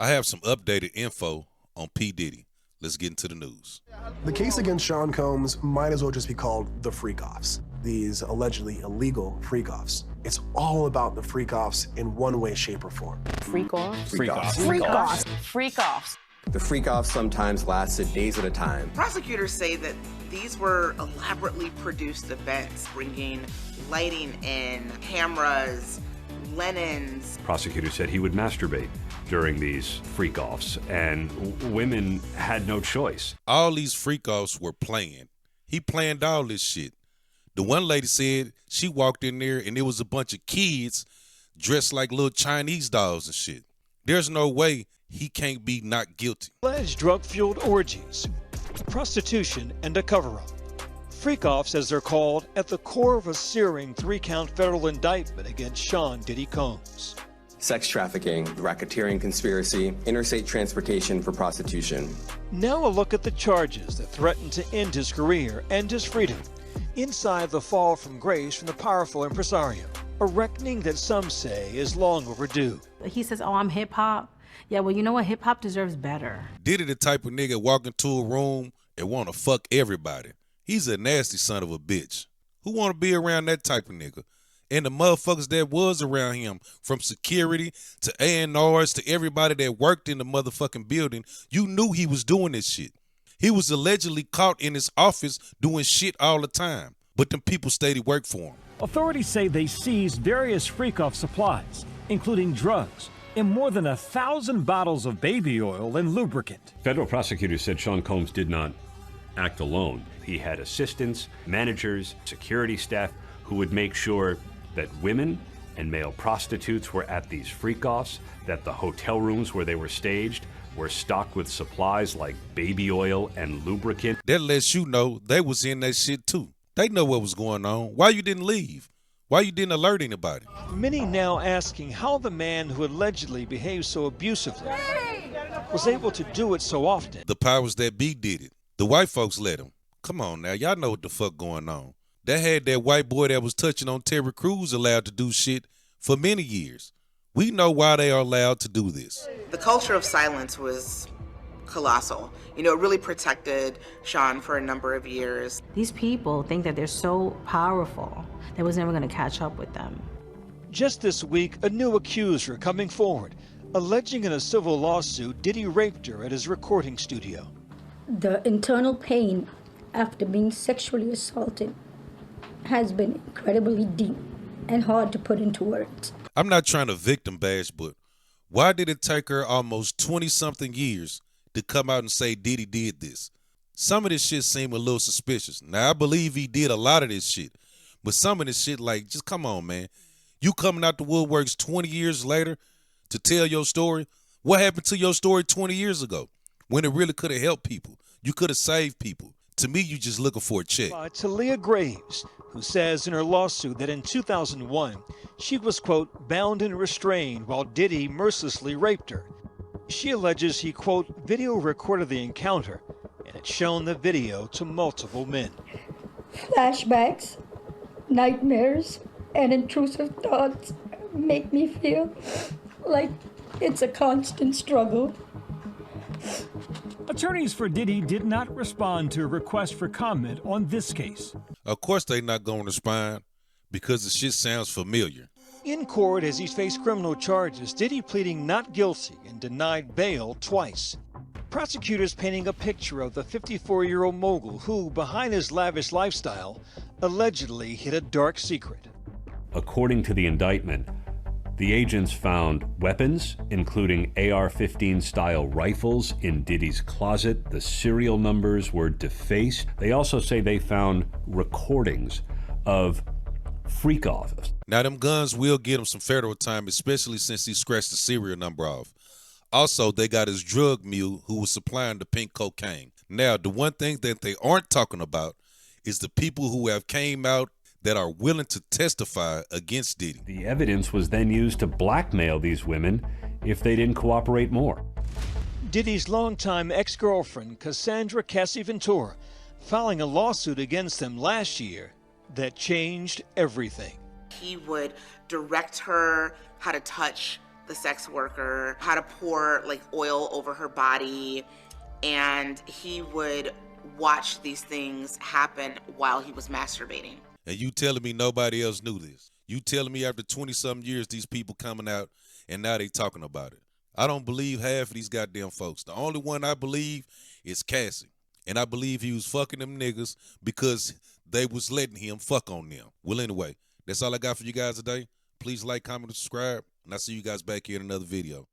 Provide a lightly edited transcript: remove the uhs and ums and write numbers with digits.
I have some updated info on P Diddy. Let's get into the news. The case against Sean Combs might as well just be called the freakoffs. These allegedly illegal freakoffs. It's all about the freakoffs in one way, shape, or form. Freakoffs? Freakoffs. Freakoffs. Freakoffs. The freakoffs sometimes lasted days at a time. Prosecutors say that these were elaborately produced events, bringing lighting in, cameras, linens. Prosecutors said he would masturbate during these freak-offs, and women had no choice. All these freak-offs were planned. He planned all this shit. The one lady said she walked in there and there was a bunch of kids dressed like little Chinese dolls and shit. There's no way he can't be not guilty. Alleged drug-fueled orgies, prostitution, and a cover-up. Freak-offs, as they're called, at the core of a searing 3-count federal indictment against Sean Diddy Combs. Sex trafficking, racketeering conspiracy, interstate transportation for prostitution. Now a look at the charges that threatened to end his career and his freedom. Inside the fall from grace from the powerful impresario, a reckoning that some say is long overdue. He says, oh, I'm hip-hop. Yeah, well, you know what? Hip-hop deserves better. Diddy the type of nigga walk into a room and want to fuck everybody. He's a nasty son of a bitch. Who want to be around that type of nigga? And the motherfuckers that was around him, from security to A&Rs to everybody that worked in the motherfucking building, you knew he was doing this shit. He was allegedly caught in his office doing shit all the time, but them people stayed to work for him. Authorities say they seized various freak-off supplies, including drugs, and more than 1,000 bottles of baby oil and lubricant. Federal prosecutors said Sean Combs did not act alone. He had assistants, managers, security staff who would make sure that women and male prostitutes were at these freak-offs, that the hotel rooms where they were staged were stocked with supplies like baby oil and lubricant. That lets you know they was in that shit too. They know what was going on. Why you didn't leave? Why you didn't alert anybody? Many now asking how the man who allegedly behaved so abusively was able to do it so often. The powers that be did it. The white folks let him. Come on now, y'all know what the fuck going on. They had that white boy that was touching on Terry Crews allowed to do shit for many years. We know why they are allowed to do this. The culture of silence was colossal. You know, it really protected Sean for a number of years. These people think that they're so powerful that was never going to catch up with them. Just this week, a new accuser coming forward, alleging in a civil lawsuit Diddy raped her at his recording studio. The internal pain after being sexually assaulted has been incredibly deep and hard to put into words. I'm not trying to victim bash, but why did it take her almost 20-something years to come out and say Diddy did this? Some of this shit seemed a little suspicious. Now, I believe he did a lot of this shit, but some of this shit, like, just come on, man. You coming out the woodworks 20 years later to tell your story? What happened to your story 20 years ago when it really could have helped people? You could have saved people. To me, you just looking for a check. To Leah Graves, who says in her lawsuit that in 2001, she was, quote, bound and restrained while Diddy mercilessly raped her. She alleges he, quote, video recorded the encounter and had shown the video to multiple men. Flashbacks, nightmares, and intrusive thoughts make me feel like it's a constant struggle. Attorneys for Diddy did not respond to a request for comment on this case. Of course they not going to respond because the shit sounds familiar. In court, as he's faced criminal charges, Diddy pleading not guilty and denied bail twice. Prosecutors painting a picture of the 54-year-old mogul who, behind his lavish lifestyle, allegedly hid a dark secret. According to the indictment, the agents found weapons, including AR-15 style rifles, in Diddy's closet. The serial numbers were defaced. They also say they found recordings of freak-offs. Now, them guns will get him some federal time, especially since he scratched the serial number off. Also, they got his drug mule who was supplying the pink cocaine. Now, the one thing that they aren't talking about is the people who have came out that are willing to testify against Diddy. The evidence was then used to blackmail these women if they didn't cooperate more. Diddy's longtime ex-girlfriend, Cassandra Cassie Ventura, filing a lawsuit against them last year that changed everything. He would direct her how to touch the sex worker how to pour like oil over her body, and he would watch these things happen while he was masturbating. And you telling me nobody else knew this? You telling me after 20-something years these people coming out and now they talking about it? I don't believe half of these goddamn folks. The only one I believe is Cassie. And I believe he was fucking them niggas because they was letting him fuck on them. Well, anyway, that's all I got for you guys today. Please like, comment, and subscribe. And I'll see you guys back here in another video.